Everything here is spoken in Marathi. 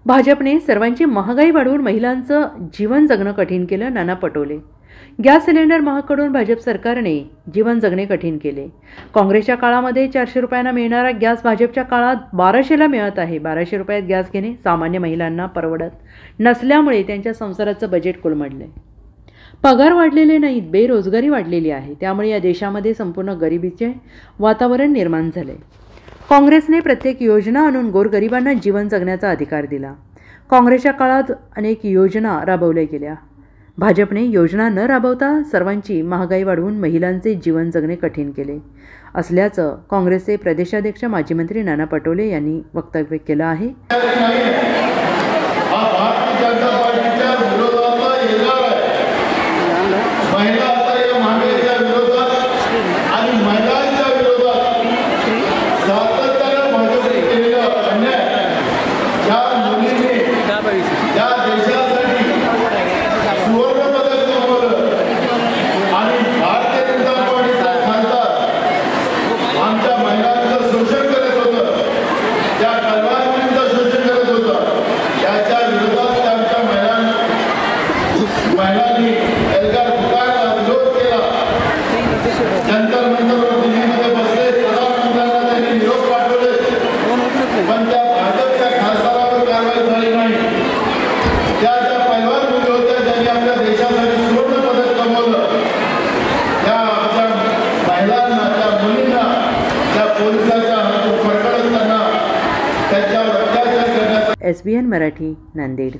भाजपने सर्वांची महागाई वाढवून महिलांचं जीवन जगणं कठीण केलं. नाना पटोले. गॅस सिलेंडर महाग करून भाजप सरकारने जीवन जगणे कठीण केले. काँग्रेसच्या काळामध्ये 400 रुपयांना मिळणारा गॅस भाजपच्या काळात 1200ला मिळत आहे. 1200 रुपयात गॅस घेणे सामान्य महिलांना परवडत नसल्यामुळे त्यांच्या संसाराचं बजेट कोलमडले. पगार वाढलेले नाहीत, बेरोजगारी वाढलेली आहे. त्यामुळे या देशामध्ये संपूर्ण गरिबीचे वातावरण निर्माण झाले. काँग्रेसने प्रत्येक योजना आणून गोरगरिबांना जीवन जगण्याचा अधिकार दिला. काँग्रेसच्या काळात अनेक योजना राबवल्या गेल्या. भाजपने योजना न राबवता सर्वांची महागाई वाढवून महिलांचे जीवन जगणे कठीण केले असल्याचं काँग्रेसचे प्रदेशाध्यक्ष माजी मंत्री नाना पटोले यांनी वक्तव्य केलं आहे. SBN मराठी, नांदेड.